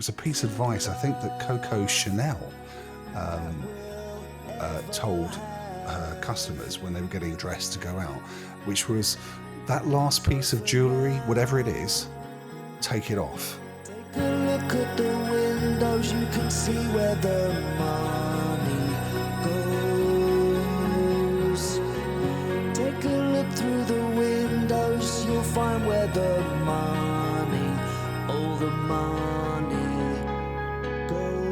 was a piece of advice I think that Coco Chanel told her customers when they were getting dressed to go out, which was that last piece of jewellery, whatever it is, take it off. Take a look at the windows, you can see where the money goes. Take a look through the windows, you'll find where the money, all the money goes.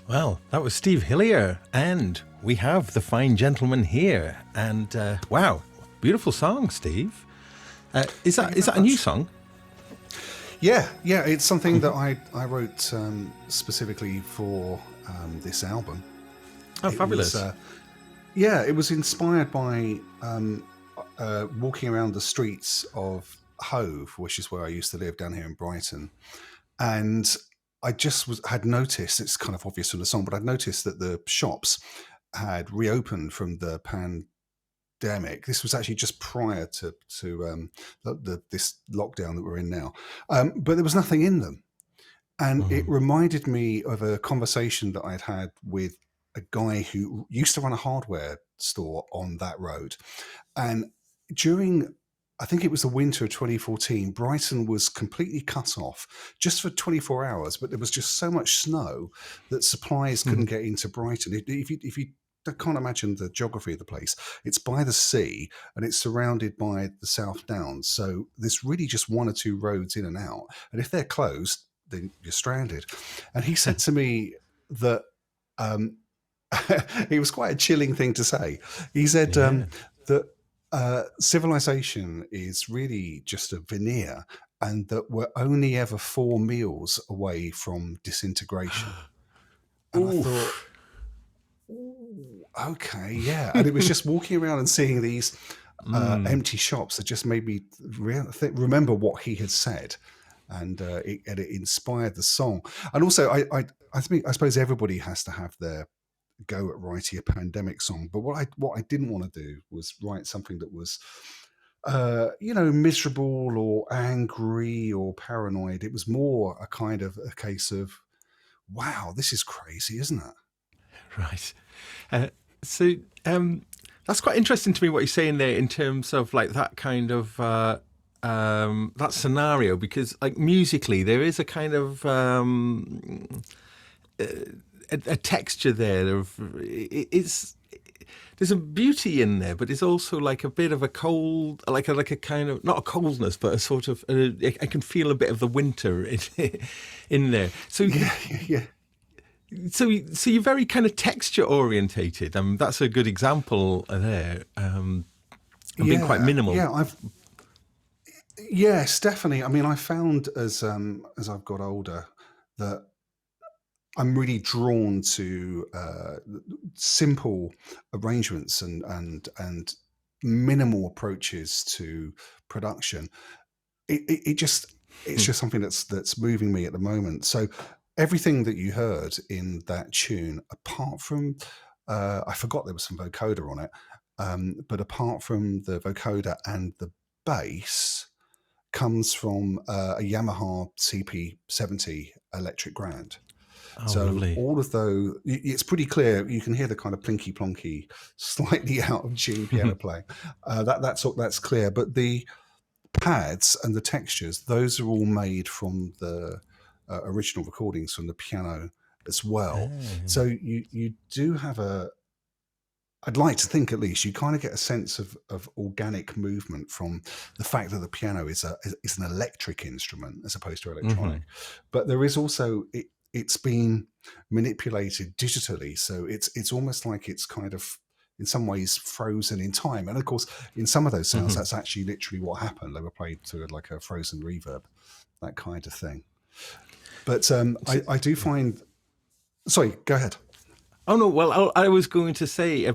Well, that was Steve Hillier, and we have the fine gentleman here. And wow, beautiful song, Steve. Is that a new song? Yeah, it's something that I wrote specifically for this album. Oh, fabulous. It was inspired by walking around the streets of Hove, which is where I used to live down here in Brighton. And I just had noticed, it's kind of obvious from the song, but I'd noticed that the shops had reopened from the pandemic. This was actually just prior to this lockdown that we're in now. But there was nothing in them. And it reminded me of a conversation that I'd had with a guy who used to run a hardware store on that road. And during, I think it was the winter of 2014, Brighton was completely cut off just for 24 hours, but there was just so much snow that supplies couldn't get into Brighton. If you can't imagine the geography of the place, it's by the sea and it's surrounded by the South Downs. So there's really just one or two roads in and out. And if they're closed, then you're stranded. And he said to me that it was quite a chilling thing to say. He said that civilization is really just a veneer and that we're only ever 4 meals away from disintegration. And I thought, okay, yeah. And it was just walking around and seeing these empty shops that just made me remember what he had said. And it inspired the song. And also, I suppose everybody has to have their go at writing a pandemic song. But what I didn't want to do was write something that was, miserable or angry or paranoid. It was more a kind of a case of, wow, this is crazy, isn't it? Right. So that's quite interesting to me what you're saying there in terms of like that kind of that scenario, because like musically there is a kind of a texture there of it's there's a beauty in there, but it's also like a bit of a cold, like a kind of not a coldness, but a sort of I can feel a bit of the winter in there. So yeah. So you're very kind of texture orientated. That's a good example there. Being quite minimal. Yes, definitely. I mean, I found as I've got older that I'm really drawn to simple arrangements and minimal approaches to production. It's just something that's moving me at the moment. So everything that you heard in that tune, apart from I forgot there was some vocoder on it, but apart from the vocoder and the bass, comes from a Yamaha CP70 electric Grand. Oh, so lovely. all of those, it's pretty clear. You can hear the kind of plinky plonky, slightly out of tune piano playing. That's clear. But the pads and the textures, those are all made from the original recordings from the piano as well. So you do have I'd like to think at least you kind of get a sense of organic movement from the fact that the piano is an electric instrument as opposed to electronic. But there is also it's been manipulated digitally, so it's almost like it's kind of in some ways frozen in time. And of course, in some of those sounds, that's actually literally what happened. They were played to like a frozen reverb, that kind of thing. But I do find. Sorry, go ahead. Oh no! Well, I was going to say,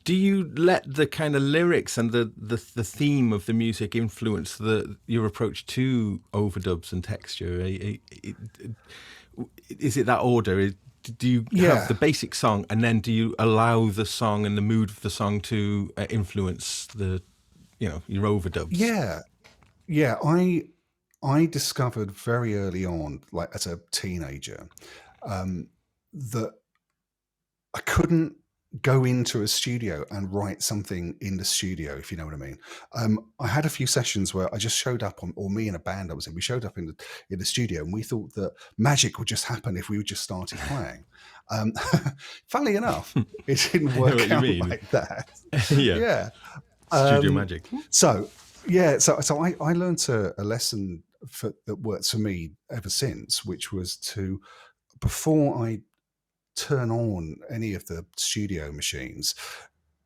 do you let the kind of lyrics and the theme of the music influence your approach to overdubs and texture? Is it that order? Do you have the basic song, and then do you allow the song and the mood of the song to influence your overdubs? Yeah. yeah, I discovered very early on, like as a teenager, that I couldn't go into a studio and write something in the studio, if you know what I mean. I had a few sessions where I just showed up on, or me and a band I was in, we showed up in the studio, and we thought that magic would just happen if we just started playing. Um, Funnily enough, it didn't I know what work you out mean. like that. Yeah, Yeah. studio Um, magic. so yeah, so I learned a lesson that worked for me ever since, which was to, before I turn on any of the studio machines,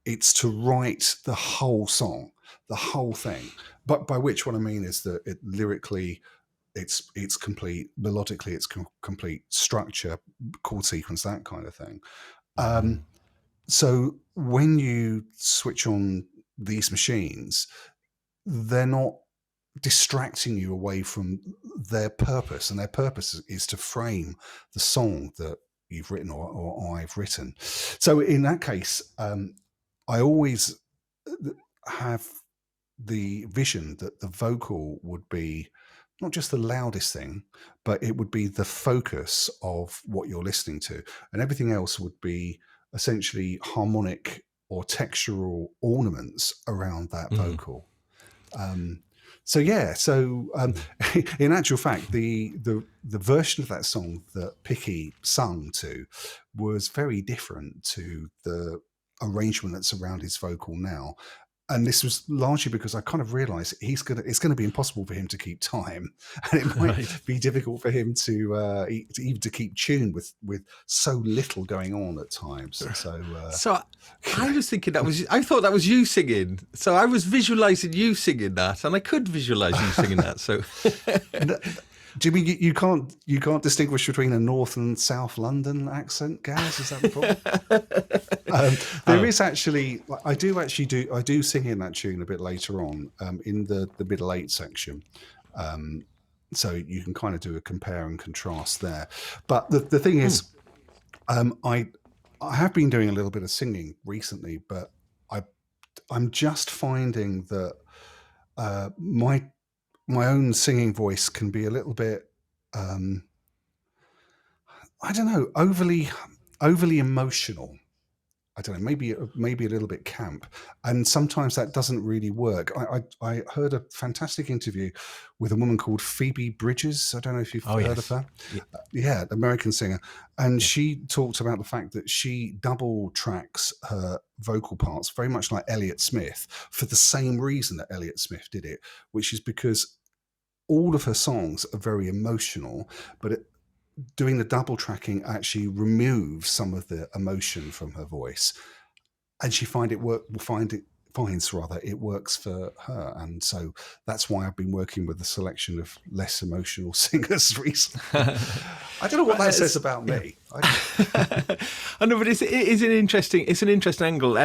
it's to write the whole song, the whole thing. But by which what I mean is that it lyrically, it's complete, melodically, it's complete, structure, chord sequence, that kind of thing. Um, so when you switch on these machines, they're not distracting you away from their purpose, and their purpose is to frame the song that you've written, or I've written. So in that case, I always have the vision that the vocal would be not just the loudest thing, but it would be the focus of what you're listening to, and everything else would be essentially harmonic or textural ornaments around that Mm. vocal. Um, so yeah, in actual fact, the version of that song that Picky sung to was very different to the arrangement that's around his vocal now. And this was largely because I kind of realised it's gonna be impossible for him to keep time, and it might Right. be difficult for him to even to keep tune with so little going on at times. So So I was thinking I thought that was you singing. So I was visualizing you singing that, and I could visualize you singing that. So do you mean you can't distinguish between a North and South London accent, Gaz? Is that the problem? There is actually, I do sing in that tune a bit later on, in the middle eight section. So you can kind of do a compare and contrast there. But the thing is, I have been doing a little bit of singing recently, but I'm just finding that my own singing voice can be a little bit, I don't know, overly emotional. I don't know, maybe a little bit camp, and sometimes that doesn't really work. I heard a fantastic interview with a woman called Phoebe Bridgers. I don't know if you've oh heard of yes, her. yeah, Yeah, American singer, and yeah. she talked about the fact that she double tracks her vocal parts very much like Elliott Smith, for the same reason that Elliott Smith did it, which is because all of her songs are very emotional, but doing the double tracking actually removes some of the emotion from her voice, and she finds rather it works for her, and so that's why I've been working with a selection of less emotional singers recently. I don't know what that says about Yeah. me. I know, but it's an interesting angle.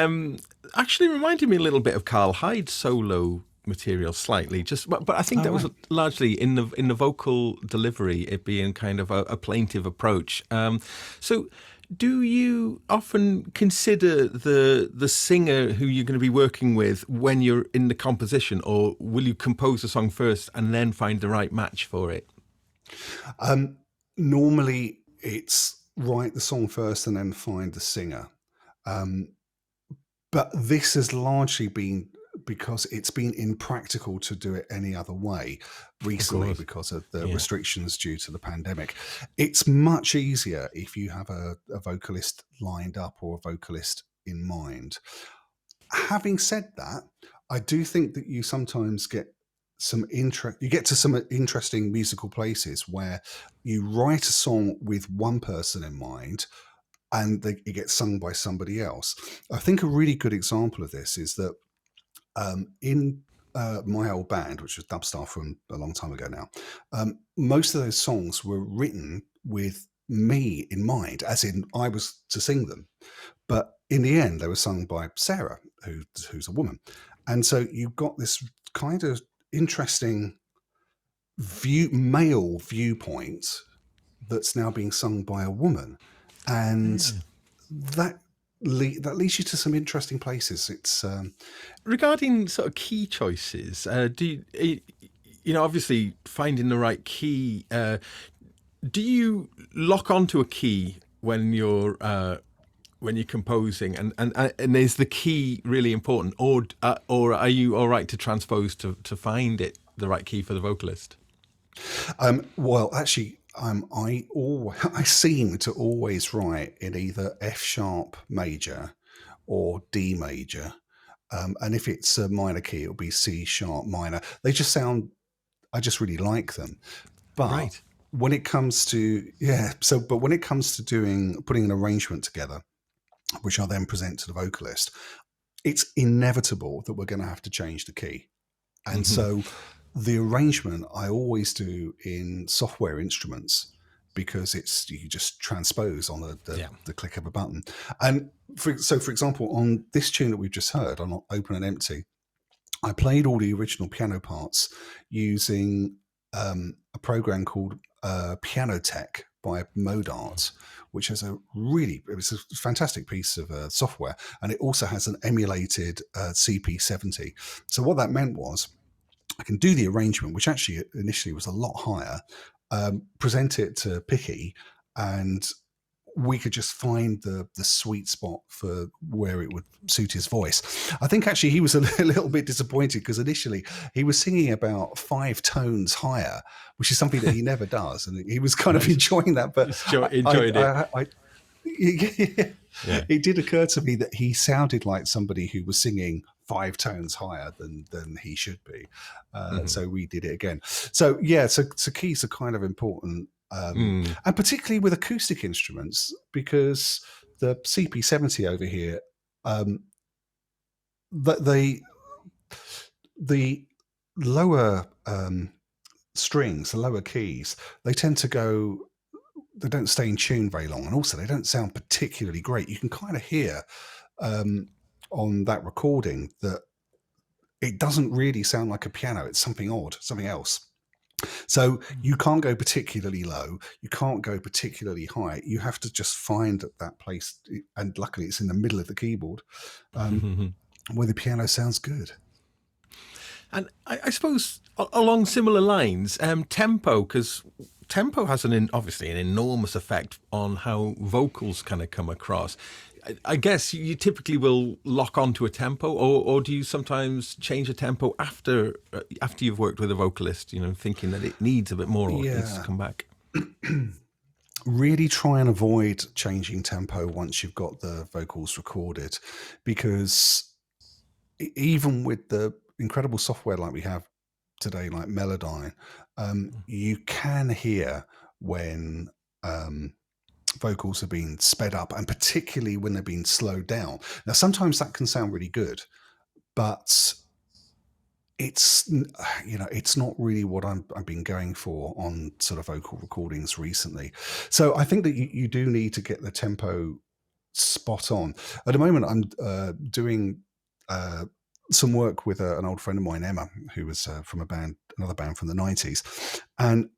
Actually, reminded me a little bit of Carl Hyde's solo material slightly. But I think that was Right. largely in the vocal delivery, it being kind of a plaintive approach. So, do you often consider the singer who you're going to be working with when you're in the composition, or will you compose a song first and then find the right match for it? Normally it's write the song first and then find the singer. Um, but this has largely been because it's been impractical to do it any other way Of recently course. because of the Yeah. restrictions due to the pandemic. It's much easier if you have a vocalist lined up or a vocalist in mind. Having said that, I do think that you sometimes get you get to some interesting musical places where you write a song with one person in mind, and it gets sung by somebody else. I think a really good example of this is that, in my old band, which was Dubstar from a long time ago now, most of those songs were written with me in mind, as in I was to sing them. But in the end, they were sung by Sarah, who's a woman. And so you've got this kind of interesting male viewpoint that's now being sung by a woman. And that that leads you to some interesting places. It's Regarding sort of key choices, obviously finding the right key. Do you lock onto a key when you're composing, and is the key really important, or are you all right to transpose to find it the right key for the vocalist? Well, actually, I seem to always write in either F sharp major or D major, and if it's a minor key, it'll be C sharp minor. They just sound. I just really like them, but Right. when it comes to but when it comes to putting an arrangement together, which I then present to the vocalist, it's inevitable that we're going to have to change the key. And so the arrangement I always do in software instruments, because you just transpose on the click of a button. And for example, on this tune that we've just heard, on Open and Empty, I played all the original piano parts using a program called Piano Tech by Modart, which has it's a fantastic piece of software, and it also has an emulated CP70. So what that meant was I can do the arrangement, which actually initially was a lot higher, present it to Picky, and we could just find the sweet spot for where it would suit his voice. I think actually he was a little bit disappointed because initially he was singing about 5 tones higher, which is something that he never does, and he was kind of enjoying that. But Enjoyed it. It did occur to me that he sounded like somebody who was singing 5 tones higher than he should be. So we did it again. So so keys are kind of important. And particularly with acoustic instruments, because the CP70 over here, the lower strings, the lower keys, they tend to go, they don't stay in tune very long, and also they don't sound particularly great. You can kind of hear on that recording that it doesn't really sound like a piano. It's something odd, something else. So you can't go particularly low. You can't go particularly high. You have to just find that place. And luckily it's in the middle of the keyboard where the piano sounds good. And I suppose along similar lines, tempo, because tempo has obviously an enormous effect on how vocals kind of come across. I guess you typically will lock onto a tempo, or do you sometimes change a tempo after you've worked with a vocalist, thinking that it needs a bit more or it needs to come back? Really try and avoid changing tempo once you've got the vocals recorded, because even with the incredible software like we have today, like Melodyne, you can hear when vocals are being sped up, and particularly when they're being slowed down. Now, sometimes that can sound really good, but it's not really what I've been going for on sort of vocal recordings recently. So I think that you do need to get the tempo spot on. At the moment, I'm doing some work with an old friend of mine, Emma, who was from another band from the 90s, and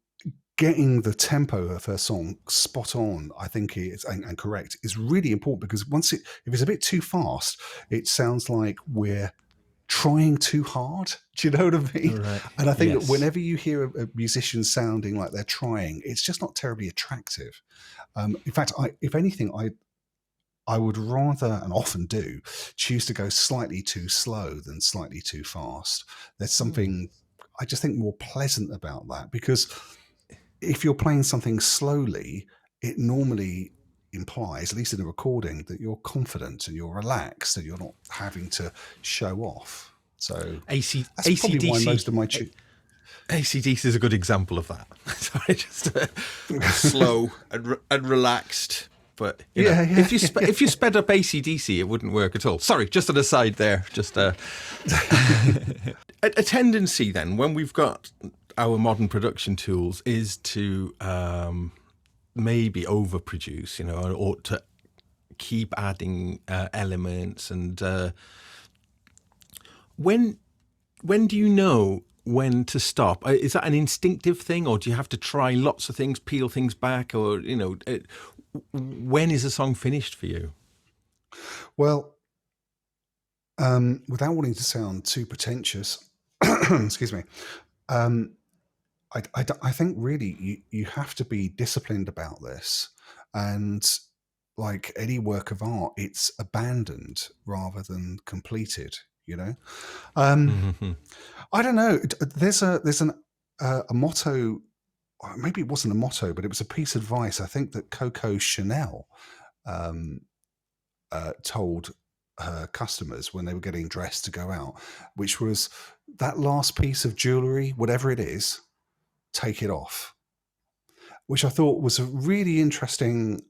getting the tempo of her song spot on, I think, and correct, is really important, because if it's a bit too fast, it sounds like we're trying too hard. Do you know what I mean? Right. And I think that whenever you hear a musician sounding like they're trying, it's just not terribly attractive. In fact, if anything, I would rather, and often do, choose to go slightly too slow than slightly too fast. There's something I just think more pleasant about that, because if you're playing something slowly, it normally implies, at least in a recording, that you're confident and you're relaxed and you're not having to show off. So that's probably why most of my AC/DC is a good example of that. Sorry, just slow and relaxed. But if you sped up AC/DC, it wouldn't work at all. Sorry, just an aside there. Just a tendency then, when we've got our modern production tools, is to maybe overproduce, or to keep adding elements. And when do you know when to stop? Is that an instinctive thing, or do you have to try lots of things, peel things back, or when is a song finished for you? Well, without wanting to sound too pretentious, excuse me, Um, I think really you have to be disciplined about this, and like any work of art, it's abandoned rather than completed. You know, um, Mm-hmm. I don't know. There's a motto. Or maybe it wasn't a motto, but it was a piece of advice. I think that Coco Chanel um, told her customers when they were getting dressed to go out, which was that last piece of jewelry, whatever it is, take it off, which I thought was a really interesting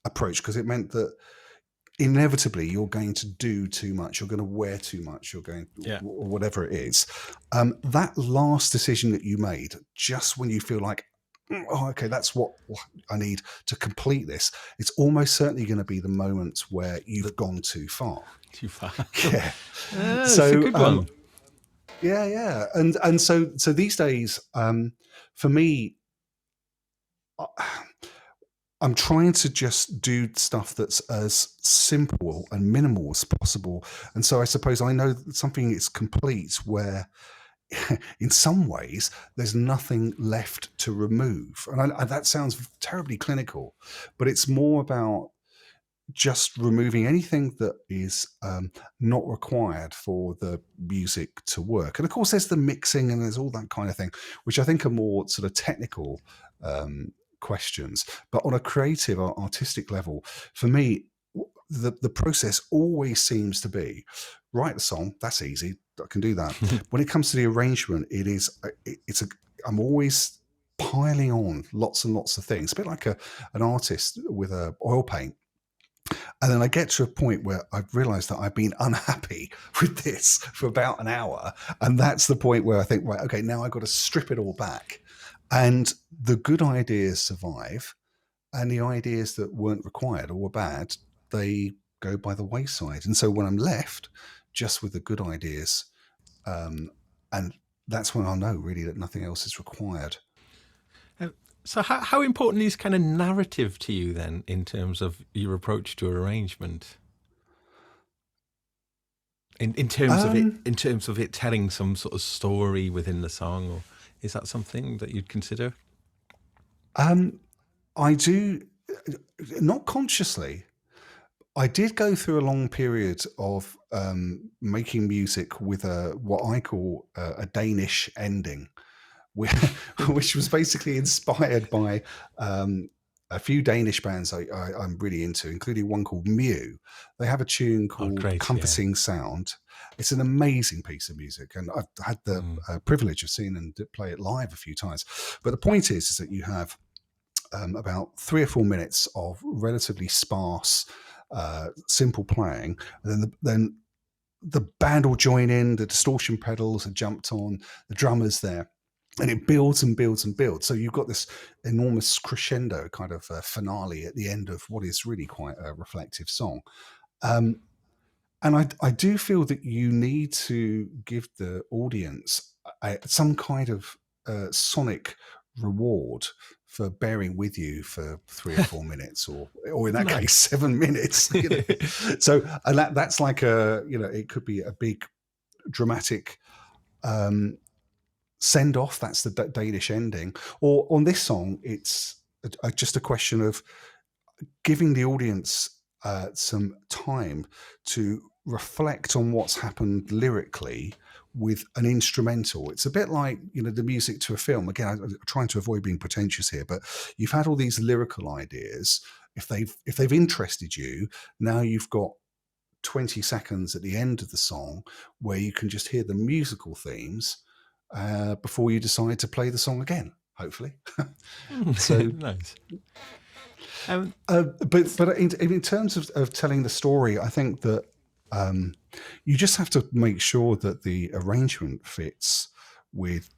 approach because it meant that inevitably you're going to do too much, you're going to wear too much, you're going, Yeah. or whatever it is. That last decision that you made, just when you feel like, oh, okay, that's what I need to complete this, it's almost certainly going to be the moments where you've gone too far. Too far. Yeah. It's a So, good one. yeah. And so these days, for me, I'm trying to just do stuff that's as simple and minimal as possible. And so I suppose I know that something is complete where in some ways there's nothing left to remove. And that sounds terribly clinical, but it's more about just removing anything that is not required for the music to work. And of course, there's the mixing and there's all that kind of thing, which I think are more sort of technical questions. But on a creative or artistic level, for me, the process always seems to be write the song. That's easy. I can do that. When it comes to the arrangement, I'm always piling on lots and lots of things, a bit like an artist with a oil paint. And then I get to a point where I've realized that I've been unhappy with this for about an hour. And that's the point where I think, right, okay, now I've got to strip it all back. And the good ideas survive. And the ideas that weren't required or were bad, they go by the wayside. And so when I'm left just with the good ideas, and that's when I'll know really that nothing else is required. So how important is kind of narrative to you then in terms of your approach to arrangement? In terms of it telling some sort of story within the song, or is that something that you'd consider? I do, not consciously. I did go through a long period of making music with what I call a Danish ending, which was basically inspired by a few Danish bands I'm really into, including one called Mew. They have a tune Oh, called great! Comforting Sound. It's an amazing piece of music, and I've had the privilege of seeing and play it live a few times. But the point is that you have about 3 or 4 minutes of relatively sparse, simple playing, and then the band will join in, the distortion pedals are jumped on, the drummer's there, and it builds and builds and builds. So you've got this enormous crescendo kind of finale at the end of what is really quite a reflective song. And I do feel that you need to give the audience some kind of sonic reward for bearing with you for 3 or 4 minutes, or in that case, 7 minutes. You know? So, and that's like it could be a big dramatic send off. That's the Danish ending. Or on this song, it's just a question of giving the audience some time to reflect on what's happened lyrically with an instrumental. It's a bit like, the music to a film. Again, I'm trying to avoid being pretentious here, but you've had all these lyrical ideas. If they've interested you, now you've got 20 seconds at the end of the song where you can just hear the musical themes before you decide to play the song again, hopefully. So nice. But in terms of telling the story, I think that you just have to make sure that the arrangement fits with,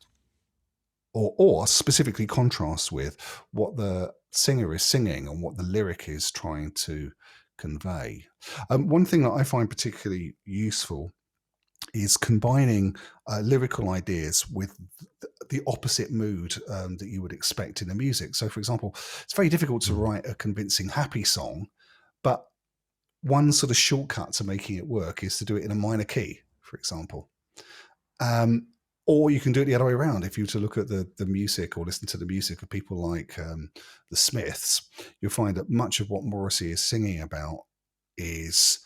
or specifically contrasts with, what the singer is singing and what the lyric is trying to convey. One thing that I find particularly useful is combining lyrical ideas with the opposite mood that you would expect in the music. So, for example, it's very difficult to write a convincing happy song, but one sort of shortcut to making it work is to do it in a minor key, for example. Or you can do it the other way around. If you were to look at the music or listen to the music of people like the Smiths, you'll find that much of what Morrissey is singing about is,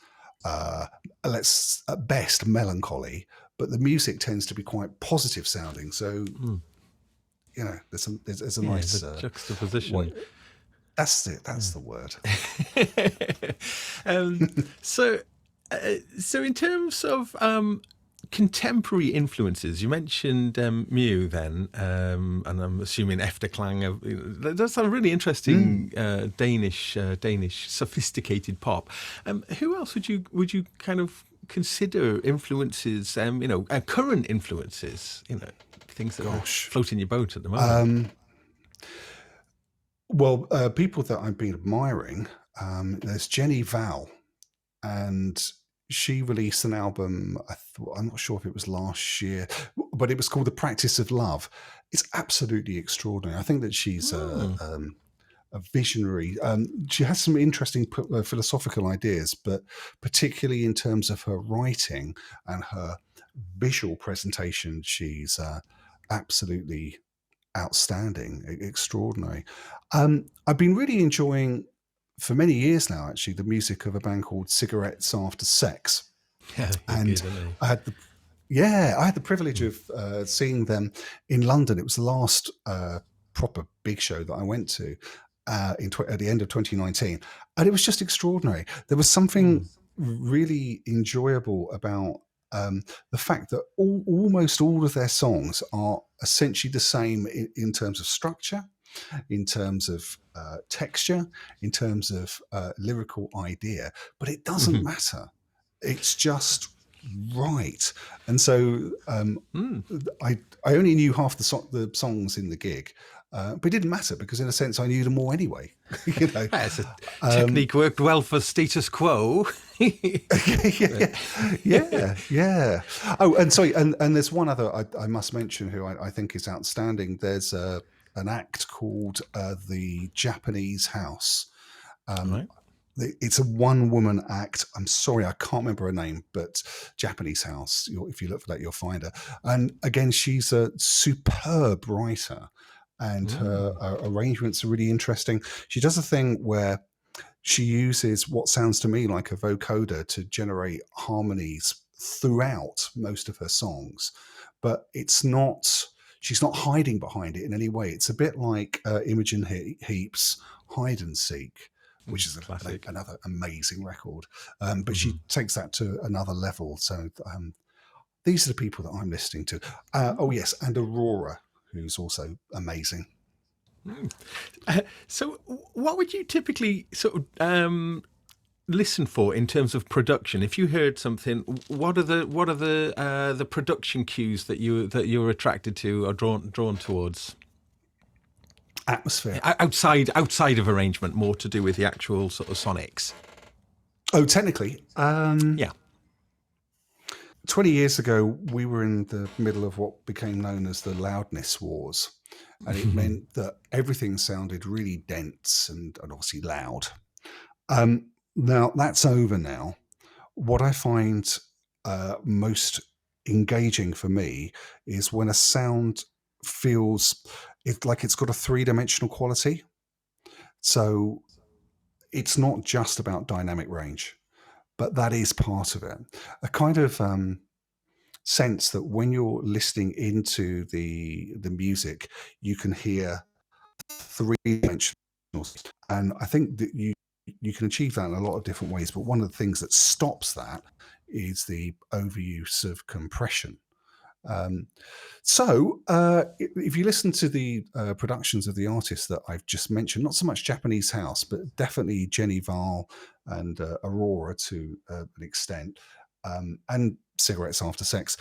let's at best melancholy, but the music tends to be quite positive sounding. So there's a nice the juxtaposition. That's it. That's the word. So in terms of contemporary influences, you mentioned Mew then, and I'm assuming Efterklang. That's a really interesting Danish sophisticated pop. Who else would you kind of consider influences? Current influences. Things that are floating your boat at the moment. People that I've been admiring. There's Jenny Val, and she released an album, I'm not sure if it was last year, but it was called The Practice of Love. It's absolutely extraordinary. I think that she's a visionary. She has some interesting philosophical ideas, but particularly in terms of her writing and her visual presentation, she's absolutely outstanding, extraordinary. I've been really enjoying, for many years now, actually, the music of a band called Cigarettes After Sex. And I had the privilege of seeing them in London. It was the last proper big show that I went to at the end of 2019, and it was just extraordinary. There was something really enjoyable about the fact that almost all of their songs are essentially the same in terms of structure, in terms of texture, in terms of lyrical idea, but it doesn't matter. It's just right. And so I only knew half the songs in the gig, but it didn't matter because in a sense I knew them all anyway. It's a technique worked well for status quo. yeah. Oh, and sorry, and there's one other I must mention who I think is outstanding. There's an act called the Japanese House. Right. It's a one-woman act. I'm sorry, I can't remember her name, but Japanese House. If you look for that, you'll find her. And again, she's a superb writer, and her arrangements are really interesting. She does a thing where she uses what sounds to me like a vocoder to generate harmonies throughout most of her songs, but she's not hiding behind it in any way. It's a bit like Imogen Heap's Hide and Seek, which is another amazing record. But she takes that to another level. So these are the people that I'm listening to. Oh, yes, and Aurora, who's also amazing. So what would you typically sort of listen for in terms of production? If you heard something, what are the production cues that you're attracted to or drawn towards? Atmosphere. Outside of arrangement, more to do with the actual sort of sonics. Oh, technically. Yeah. 20 years ago, we were in the middle of what became known as the loudness wars. And it meant that everything sounded really dense and obviously loud. Now, that's over now. What I find most engaging for me is when a sound feels like it's got a three-dimensional quality. So it's not just about dynamic range, but that is part of it. A kind of sense that when you're listening into the music, you can hear three-dimensional. And I think that you can achieve that in a lot of different ways, but one of the things that stops that is the overuse of compression. So if you listen to the productions of the artists that I've just mentioned, not so much Japanese House, but definitely Jenny Val and Aurora to an extent, and Cigarettes After Sex,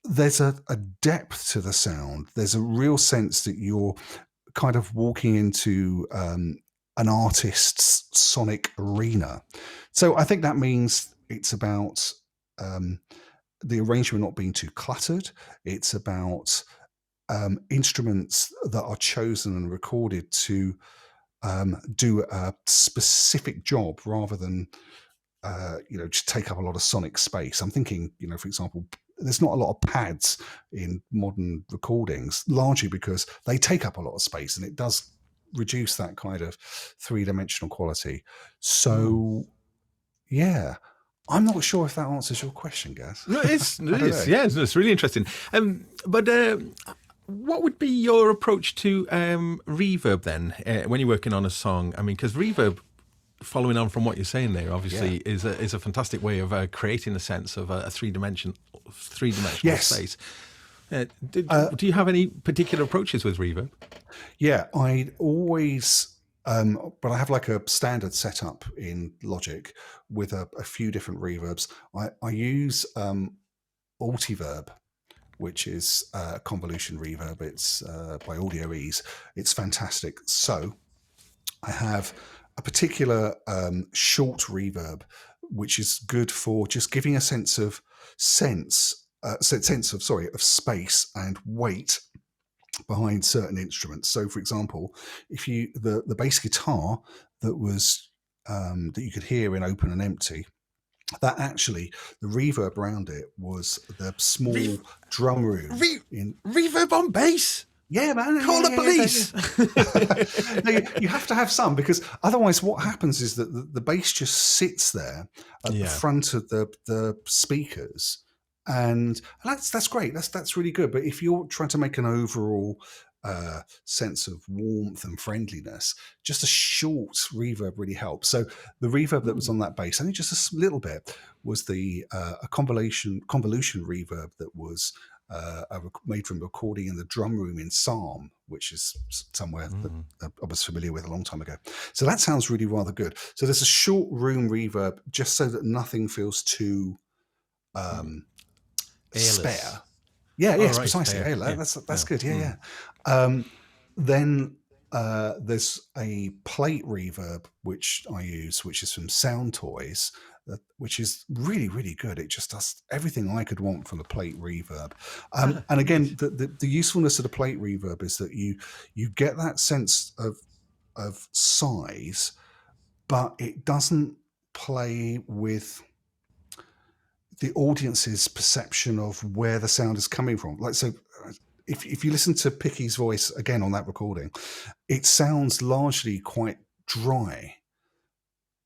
there's a depth to the sound. There's a real sense that you're kind of walking into an artist's sonic arena. So I think that means it's about the arrangement not being too cluttered. It's about instruments that are chosen and recorded to do a specific job rather than just take up a lot of sonic space. I'm thinking, for example, there's not a lot of pads in modern recordings, largely because they take up a lot of space, and it does reduce that kind of three-dimensional quality. So yeah, I'm not sure if that answers your question, Gaz. No, it's I don't know. yeah, it's really interesting. But what would be your approach to reverb then when you're working on a song? I mean, because reverb, following on from what you're saying there, obviously is a fantastic way of creating a sense of a three-dimensional Yes. space. Do you have any particular approaches with reverb? Yeah, I always, but I have like a standard setup in Logic with a few different reverbs. I use Altiverb, which is convolution reverb. It's by Audio Ease. It's fantastic. So I have a particular short reverb, which is good for just giving a sense of space and weight behind certain instruments. So, for example, if you the bass guitar that was that you could hear in Open and Empty, that actually the reverb around it was the small drum room in reverb on bass. Yeah, man. Call the police. No, you have to have some, because otherwise what happens is that the bass just sits there at the front of the speakers, and that's great. That's really good. But if you're trying to make an overall sense of warmth and friendliness, just a short reverb really helps. So the reverb that was on that bass, only just a little bit, was the a convolution reverb that was made from recording in the drum room in Psalm, which is somewhere that I was familiar with a long time ago. So that sounds really rather good. So there's a short room reverb just so that nothing feels too spare. Yeah, yes, right, precisely. Hey, that's good. Yeah. Then there's a plate reverb which I use, which is from Sound Toys, which is really, really good. It just does everything I could want from a plate reverb. And again, the usefulness of the plate reverb is that you get that sense of size, but it doesn't play with the audience's perception of where the sound is coming from. Like, so if you listen to Picky's voice again on that recording, it sounds largely quite dry,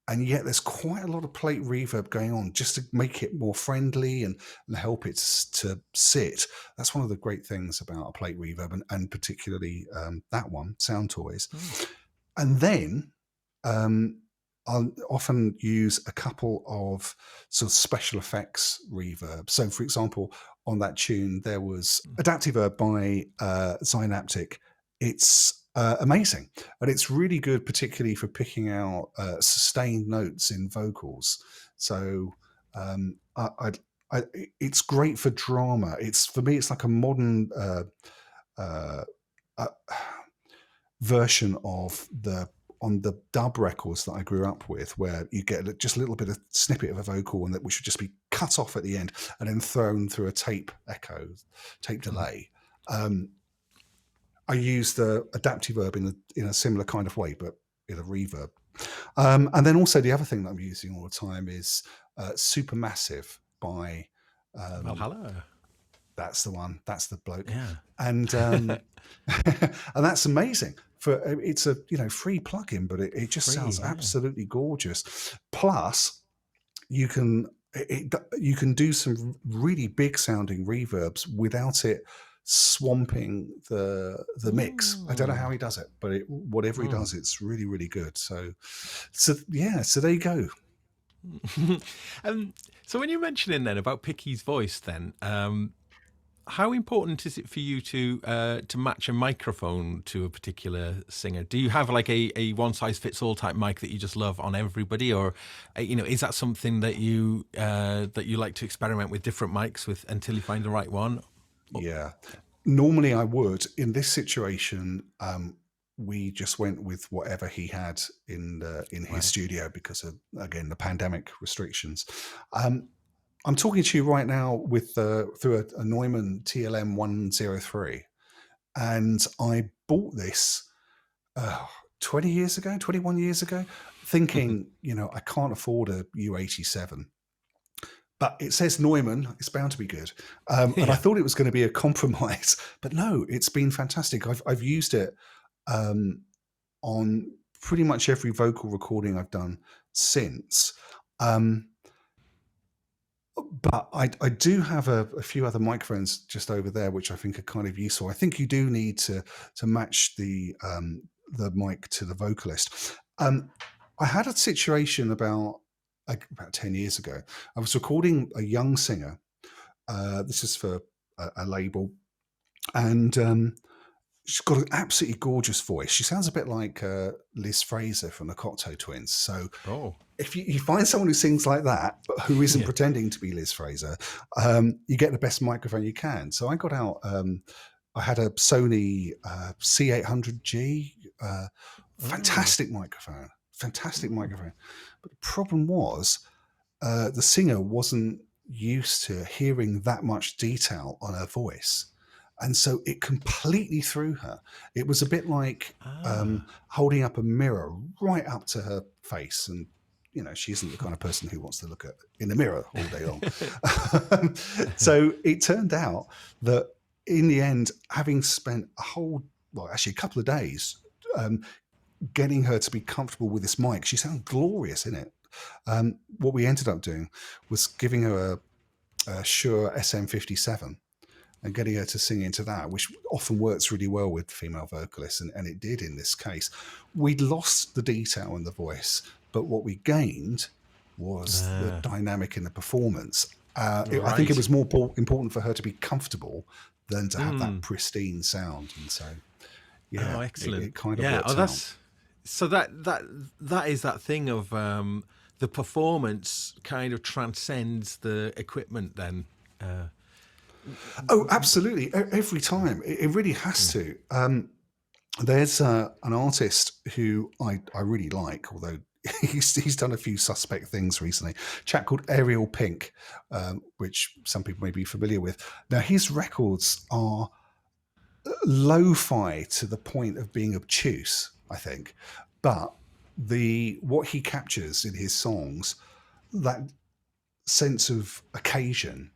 and yet there's quite a lot of plate reverb going on just to make it more friendly and help it to sit. That's one of the great things about a plate reverb, and particularly that one, Sound Toys. And then I'll often use a couple of sort of special effects reverb. So, for example, on that tune, there was Adaptiverb by Synaptic. It's amazing, and it's really good, particularly for picking out sustained notes in vocals. So it's great for drama. For me, it's like a modern version of on the dub records that I grew up with, where you get just a little bit of snippet of a vocal, and that which should just be cut off at the end and then thrown through a tape delay. I use the Adaptiverb in a similar kind of way, but in a reverb. And then also the other thing that I'm using all the time is Supermassive by Valhalla. That's the one. That's the bloke. Yeah. And and that's amazing. It's a free plugin, but it just sounds absolutely gorgeous. Plus, you can do some really big sounding reverbs without it swamping the mix. I don't know how he does it, but whatever he does, it's really, really good. So there you go. So when you're mentioning then about Picky's voice, then how important is it for you to match a microphone to a particular singer? Do you have like a one size fits all type mic that you just love on everybody, or is that something that you like to experiment with different mics with until you find the right one? Yeah, normally I would. In this situation, we just went with whatever he had in his studio because of, again, the pandemic restrictions. I'm talking to you right now with through a Neumann TLM 103, and I bought this 21 years ago, thinking, I can't afford a U87, but it says Neumann. It's bound to be good. And I Yeah. thought it was going to be a compromise, but no, it's been fantastic. I've used it on pretty much every vocal recording I've done since. Um, but I do have a few other microphones just over there, which I think are kind of useful. I think you do need to match the mic to the vocalist. I had a situation about 10 years ago. I was recording a young singer. This is for a label, and she's got an absolutely gorgeous voice. She sounds a bit like Liz Fraser from the Cocteau Twins. So Oh. if you find someone who sings like that, but who isn't Yeah. pretending to be Liz Fraser, you get the best microphone you can. So I got out. I had a Sony C800G, fantastic microphone, fantastic microphone. But the problem was the singer wasn't used to hearing that much detail on her voice. And so it completely threw her. It was a bit like holding up a mirror right up to her face. And, she isn't the kind of person who wants to look in the mirror all day long. So it turned out that in the end, having spent a couple of days getting her to be comfortable with this mic, she sounded glorious in it. What we ended up doing was giving her a Shure SM57 and getting her to sing into that, which often works really well with female vocalists, and it did in this case. We'd lost the detail in the voice, but what we gained was the dynamic in the performance. I think it was more important for her to be comfortable than to have that pristine sound. And so, yeah, excellent. It kind of worked out. So that is that thing of the performance kind of transcends the equipment then. Oh, absolutely. Every time. It really has to. There's an artist who I really like, although he's done a few suspect things recently. A chap called Ariel Pink, which some people may be familiar with. Now, his records are lo-fi to the point of being obtuse, I think. But what he captures in his songs, that sense of occasion,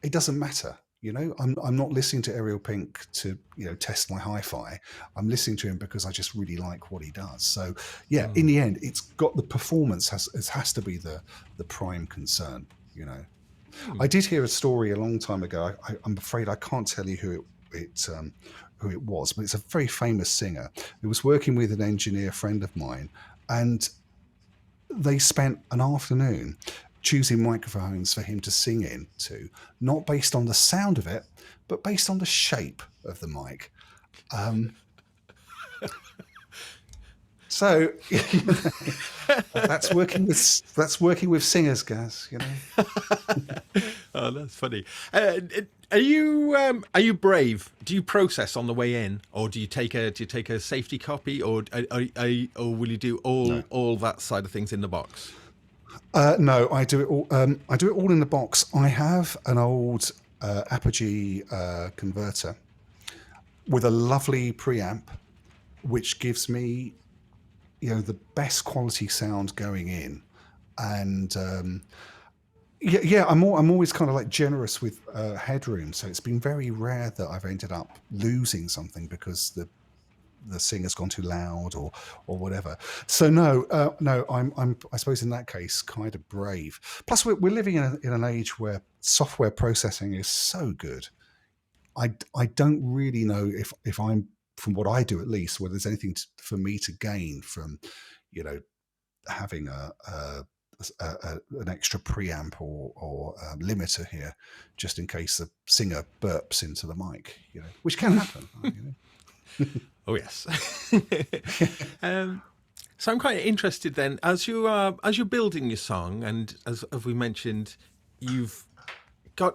it doesn't matter. I'm not listening to Ariel Pink to test my hi-fi. I'm listening to him because I just really like what he does. So yeah, in the end, it's got the performance has to be the prime concern. I did hear a story a long time ago. I'm afraid I can't tell you who it was, but it's a very famous singer who was working with an engineer friend of mine, and they spent an afternoon choosing microphones for him to sing into, not based on the sound of it, but based on the shape of the mic. So that's working with singers, Gaz. Oh, that's funny. Are you brave? Do you process on the way in, or do you take a safety copy, or will you do all that side of things in the box? No, I do it all. I do it all in the box. I have an old Apogee converter with a lovely preamp, which gives me, the best quality sound going in, and I'm always kind of like generous with headroom. So it's been very rare that I've ended up losing something because the singer's gone too loud or whatever. So no, I'm I suppose in that case kind of brave. Plus we're living in an age where software processing is so good. I don't really know if I'm, from what I do at least, whether there's anything for me to gain from having an extra preamp or limiter here, just in case the singer burps into the mic, which can happen. Oh yes. So I'm quite interested then, as you're building your song, and as we mentioned, you've kind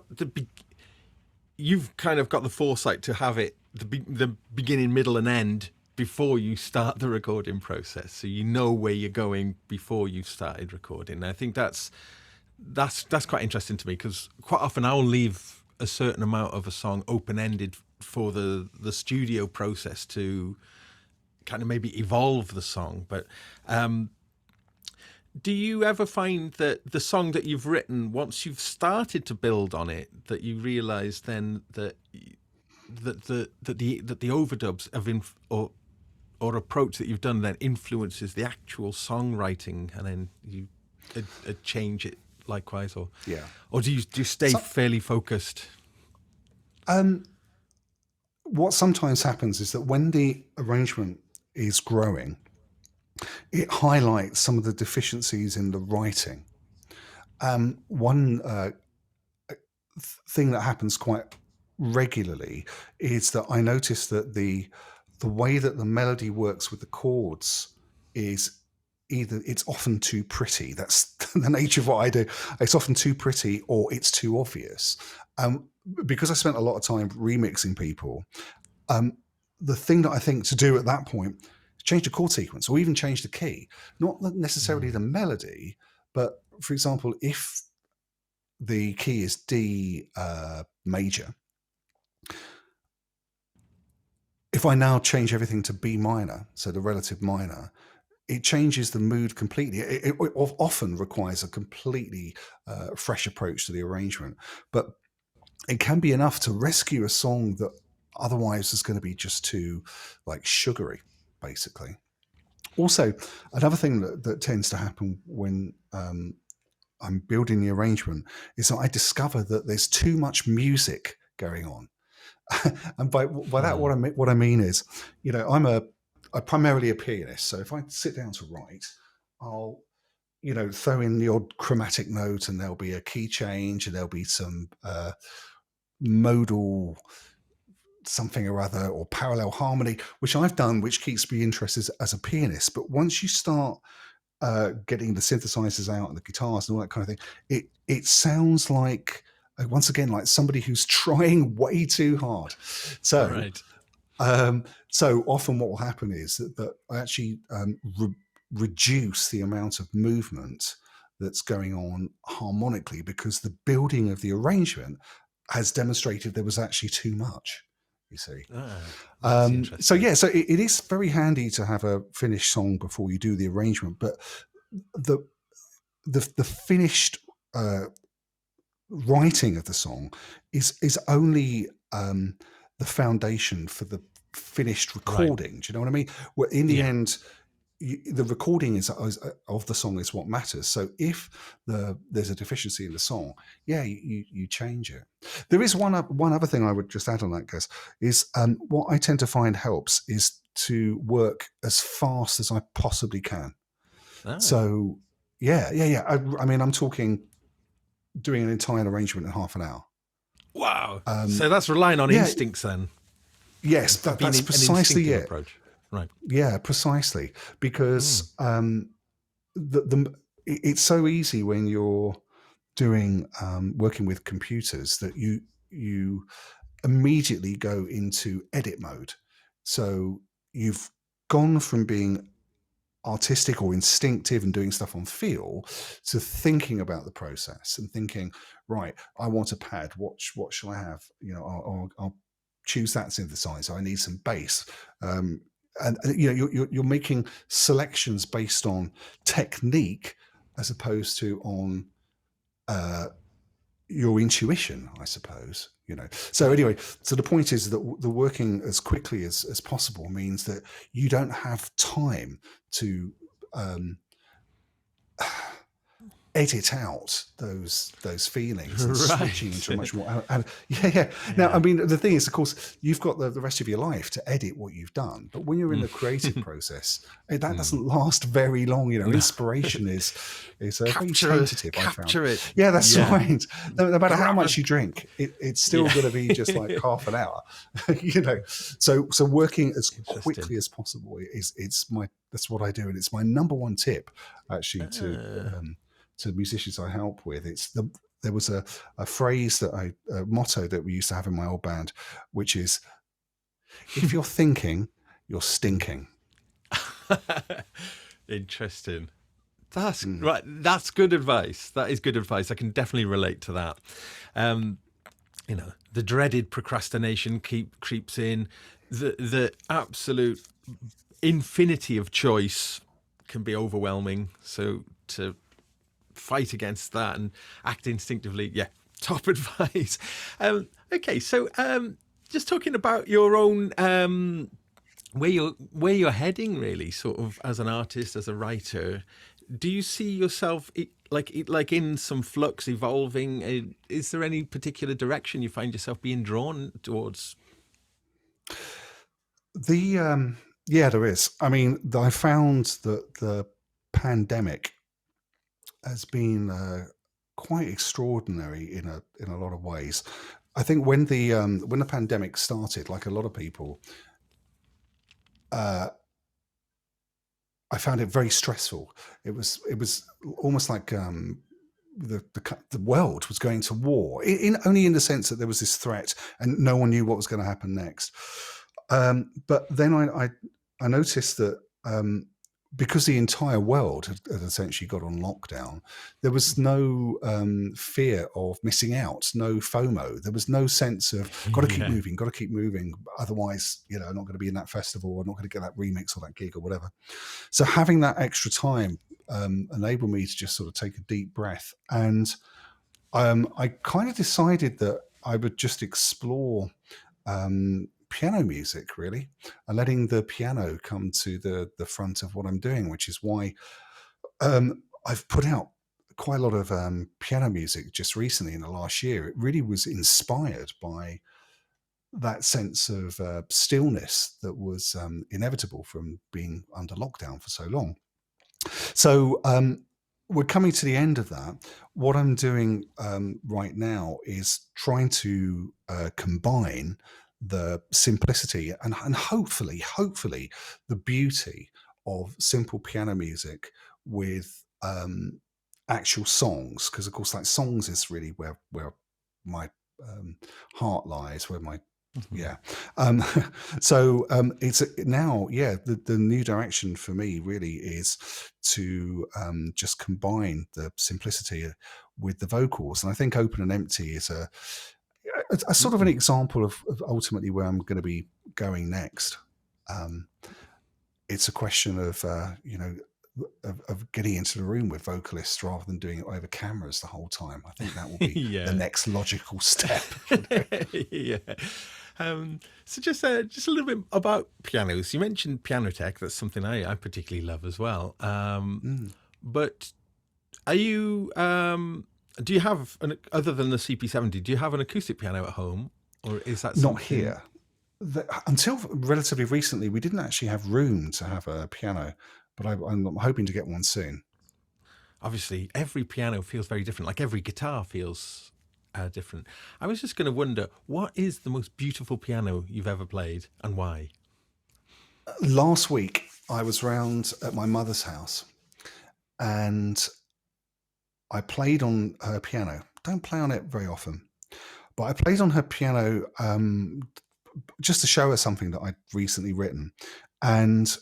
of got the foresight to have it the beginning, middle, and end before you start the recording process, so you know where you're going before you've started recording. And I think that's quite interesting to me, because quite often I'll leave a certain amount of a song open-ended for the studio process to kind of maybe evolve the song. But Do you ever find that the song that you've written, once you've started to build on it, that you realise then that the overdubs or approach that you've done then influences the actual songwriting, and then you change it likewise, or Yeah. or do you stay fairly focused? What sometimes happens is that when the arrangement is growing, it highlights some of the deficiencies in the writing. One thing that happens quite regularly is that I notice that the way that the melody works with the chords is either it's often too pretty. That's the nature of what I do. It's often too pretty, or it's too obvious. Because I spent a lot of time remixing people, the thing that I think to do at that point is change the chord sequence, or even change the key. Not necessarily the melody, but for example, if the key is D major, if I now change everything to B minor, so the relative minor, it changes the mood completely. It often requires a completely fresh approach to the arrangement, but it can be enough to rescue a song that otherwise is going to be just too like sugary, basically. Also, another thing that tends to happen when I'm building the arrangement is that I discover that there's too much music going on. And by that, what I mean is, I'm primarily a pianist. So if I sit down to write, I'll throw in the odd chromatic note, and there'll be a key change, and there'll be some modal something or other, or parallel harmony, which I've done, which keeps me interested as a pianist. But once you start getting the synthesizers out and the guitars and all that kind of thing, it sounds like, once again, like somebody who's trying way too hard. So, so often what will happen is that I actually reduce the amount of movement that's going on harmonically, because the building of the arrangement has demonstrated there was actually too much. You see. So it is very handy to have a finished song before you do the arrangement, but the finished writing of the song is only the foundation for the finished recording. Do you know what I mean? Well, in the end, the recording of the song is what matters. So if there's a deficiency in the song, you change it. There is one other thing I would just add on that, Gus, is what I tend to find helps is to work as fast as I possibly can. So I mean, I'm talking doing an entire arrangement in half an hour. Wow. So that's relying on instincts then. Yes, that's precisely it. Approach. Right. Yeah, precisely. Because it's so easy when you're doing working with computers that you immediately go into edit mode. So you've gone from being artistic or instinctive and doing stuff on feel to thinking about the process and thinking, right, I want a pad. What shall I have? I'll choose that synthesizer. I need some bass. And you're making selections based on technique as opposed to on your intuition, I suppose. So anyway, so the point is that the working as quickly as possible means that you don't have time to edit out those feelings and switching into a much more Now, I mean, the thing is, of course, you've got the rest of your life to edit what you've done, but when you're in the creative process, that doesn't last very long. Inspiration is very tentative. Capture it. Yeah, that's right. No matter how much you drink, it's still going to be just like half an hour. So working as quickly as possible that's what I do, and it's my number one tip actually to musicians I help with. There was a phrase a motto that we used to have in my old band, which is, if you're thinking, you're stinking. Interesting. That's right. That's good advice. That is good advice. I can definitely relate to that. The dreaded procrastination creeps in. The absolute infinity of choice can be overwhelming. So to fight against that and act instinctively. Yeah, top advice. Okay, so just talking about your own where you're heading, really, sort of as an artist, as a writer. Do you see yourself like in some flux, evolving? Is there any particular direction you find yourself being drawn towards? Yeah, there is. I mean, I found that the pandemic has been quite extraordinary in a lot of ways. I think when the pandemic started, like a lot of people, I found it very stressful. It was almost like the world was going to war, only in the sense that there was this threat and no one knew what was going to happen next. But then I noticed that because the entire world had essentially got on lockdown, there was no fear of missing out, no FOMO. There was no sense of got to keep moving, got to keep moving. Otherwise, I'm not going to be in that festival, I'm not going to get that remix or that gig or whatever. So having that extra time enabled me to just sort of take a deep breath. And I kind of decided that I would just explore piano music, really, and letting the piano come to the front of what I'm doing, which is why I've put out quite a lot of piano music just recently in the last year. It really was inspired by that sense of stillness that was inevitable from being under lockdown for so long. So we're coming to the end of that. What I'm doing right now is trying to combine the simplicity and hopefully the beauty of simple piano music with actual songs, because of course, like, songs is really where my heart lies, where my yeah. So it's now, the new direction for me really is to just combine the simplicity with the vocals. And I think Open and Empty is a sort of an example of ultimately where I'm going to be going next. It's a question of, of getting into the room with vocalists rather than doing it over cameras the whole time. I think that will be the next logical step. Yeah. So just a little bit about pianos. You mentioned piano tech. That's something I particularly love as well. But are you? Do you have other than the CP70? Do you have an acoustic piano at home, or is that something? Not here? Until relatively recently, we didn't actually have room to have a piano, but I'm hoping to get one soon. Obviously, every piano feels very different. Like every guitar feels different. I was just going to wonder, what is the most beautiful piano you've ever played, and why? Last week, I was round at my mother's house, and I played on her piano. Don't play on it very often, but I played on her piano just to show her something that I'd recently written. And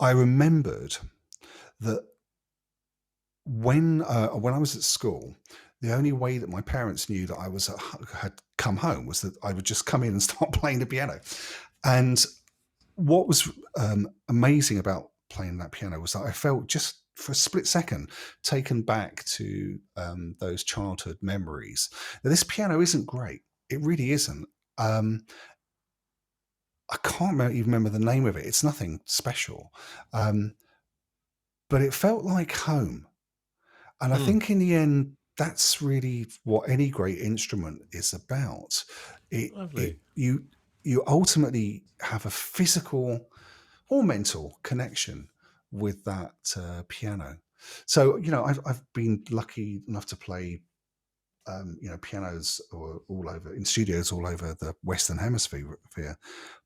I remembered that when I was at school, the only way that my parents knew that I had come home was that I would just come in and start playing the piano. And what was amazing about playing that piano was that I felt, just for a split second, taken back to those childhood memories. Now, this piano isn't great. It really isn't. I can't even remember the name of it. It's nothing special. But it felt like home. And I think in the end, that's really what any great instrument is about. You ultimately have a physical or mental connection with that piano. So, I've been lucky enough to play, pianos all over, in studios all over the Western Hemisphere.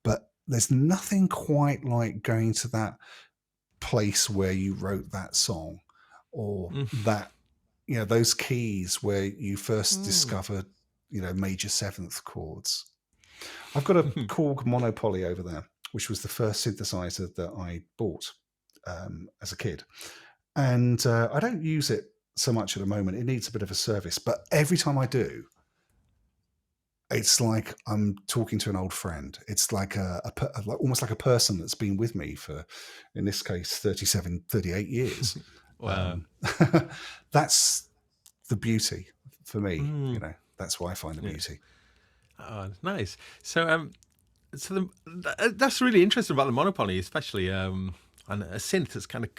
But there's nothing quite like going to that place where you wrote that song, or that, those keys where you first discovered, major seventh chords. I've got a Korg Monopoly over there, which was the first synthesizer that I bought as a kid. And I don't use it so much at the moment. It needs a bit of a service. But every time I do, it's like I'm talking to an old friend. It's like almost like a person that's been with me for, in this case, 38 years. Wow. That's the beauty for me. Mm, That's why I find the yeah. beauty. Oh, nice. So, that's really interesting about the Monopoly, especially, and a synth that's kind of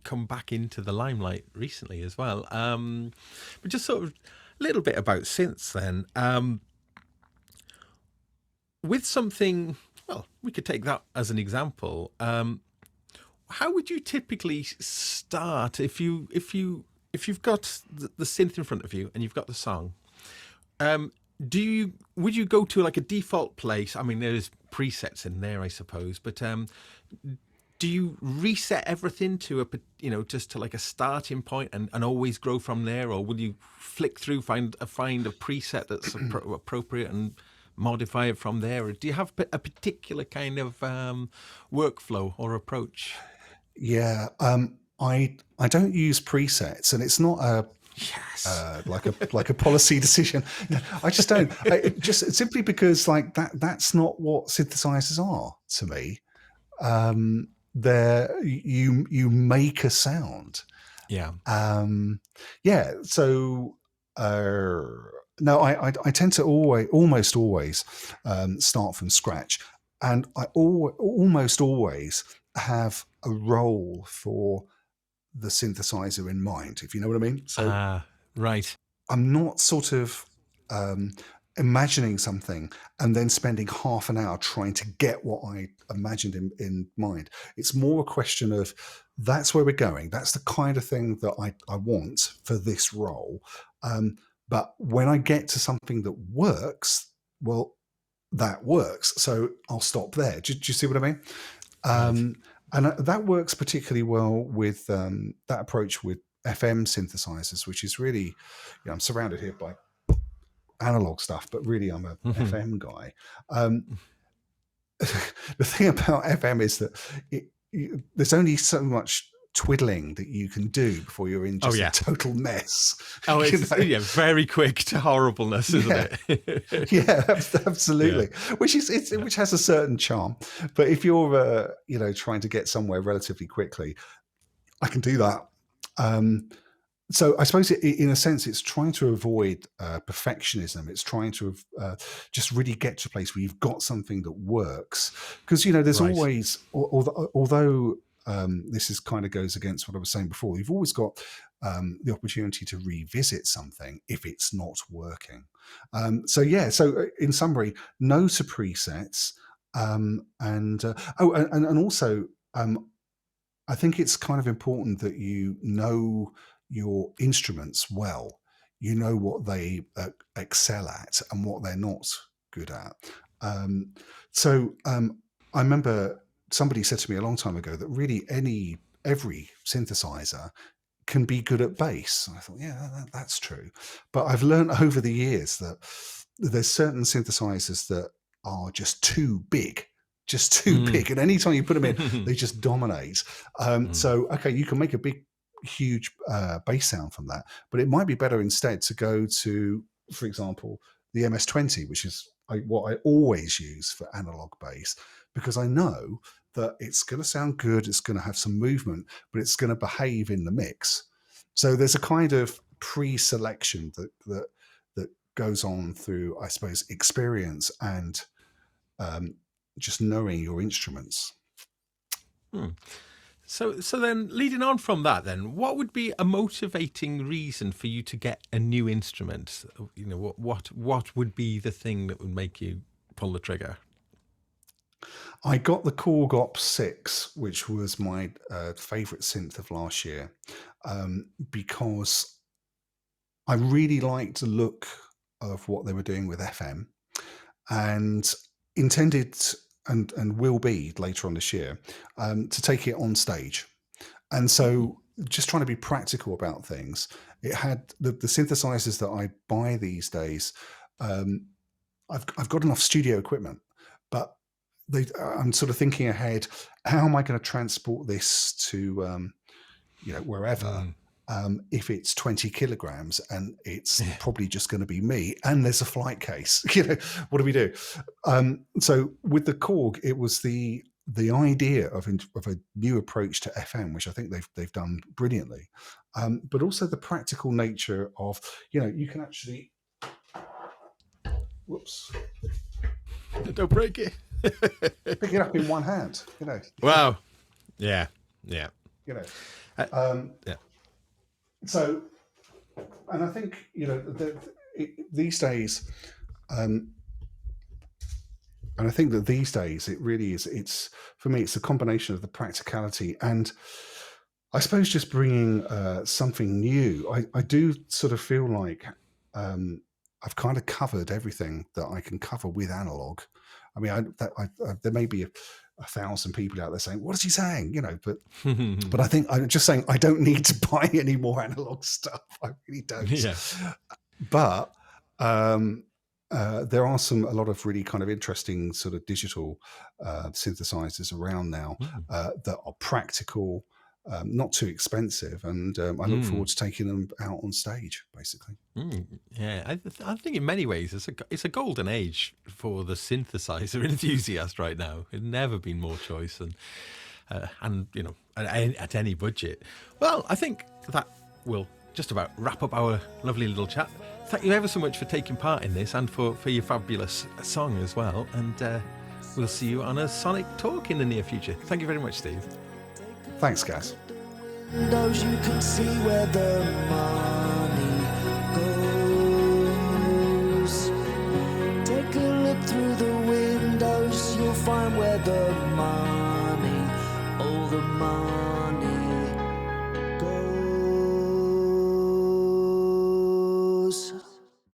come back into the limelight recently as well. But just sort of a little bit about synths then. With something, well, we could take that as an example. How would you typically start if you've got the synth in front of you and you've got the song? Would you go to like a default place? I mean, there's presets in there, I suppose, but do you reset everything to just to like a starting point and always grow from there, or will you flick through, find a preset that's appropriate and modify it from there? Or do you have a particular kind of workflow or approach? Yeah, I don't use presets, and it's not like a policy decision. No, I just don't. Just simply because like that's not what synthesizers are to me. You make a sound. Yeah. Yeah. So no, I tend to almost always start from scratch, and I almost always have a role for the synthesizer in mind, if you know what I mean. So right. I'm not sort of imagining something and then spending half an hour trying to get what I imagined in mind. It's more a question of that's where we're going. That's the kind of thing that I want for this role. But when I get to something that works, well, that works. So I'll stop there. Do you see what I mean? Right. And that works particularly well with that approach with FM synthesizers, which is really, I'm surrounded here by analog stuff, but really I'm a FM guy. The thing about FM is that there's only so much twiddling that you can do before you're in just a total mess. Oh, it's very quick to horribleness, isn't it? Yeah, absolutely. Yeah. Which has a certain charm. But if you're trying to get somewhere relatively quickly, I can do that. So I suppose in a sense, it's trying to avoid perfectionism. It's trying to just really get to a place where you've got something that works. Because, there's always, although this is kind of goes against what I was saying before, you've always got the opportunity to revisit something if it's not working. So in summary, no to presets. And also, I think it's kind of important that you know your instruments well. You know what they excel at and what they're not good at. I remember somebody said to me a long time ago that really every synthesizer can be good at bass. And I thought, yeah, that's true. But I've learned over the years that there's certain synthesizers that are just too big. And anytime you put them in, they just dominate. So, okay, you can make a huge bass sound from that, but it might be better instead to go to, for example, the MS-20, which is what I always use for analog bass, because I know that it's going to sound good, it's going to have some movement, but it's going to behave in the mix. So there's a kind of pre-selection that goes on through, I suppose, experience and just knowing your instruments. So then, leading on from that, then, what would be a motivating reason for you to get a new instrument? What would be the thing that would make you pull the trigger? I got the Korg Op 6, which was my favourite synth of last year, because I really liked the look of what they were doing with FM, and intended and will be later on this year to take it on stage. And so just trying to be practical about things, it had the synthesizers that I buy these days. I've got enough studio equipment, but I'm sort of thinking ahead, how am I going to transport this to wherever? if it's 20 kilograms and it's probably just going to be me and there's a flight case? You know, what do we do? So with the Korg, it was the idea of a new approach to FM, which I think they've done brilliantly, but also the practical nature of, you know, you can actually, whoops, Don't break it. pick it up in one hand, you know. Wow. Yeah. Yeah. You know. Yeah. So, and I think, you know, these days, and I think that these days it really is, it's, for me, it's a combination of the practicality and I suppose just bringing something new. I do sort of feel like I've kind of covered everything that I can cover with analog. I mean, there may be 1,000 people out there saying, "What is he saying?" You know, but I think I'm just saying I don't need to buy any more analog stuff. I really don't. Yeah. But there are a lot of really kind of interesting sort of digital synthesizers around now that are practical, not too expensive, and I look forward to taking them out on stage, basically. Yeah, I think in many ways it's a golden age for the synthesizer enthusiast right now. There's never been more choice, and you know, at any budget. Well, I think that will just about wrap up our lovely little chat. Thank you ever so much for taking part in this and for your fabulous song as well. And we'll see you on a Sonic Talk in the near future. Thank you very much, Steve. Thanks, Gaz. Windows, you can see where the money goes. Take a look through the windows, you'll find where the money, all the money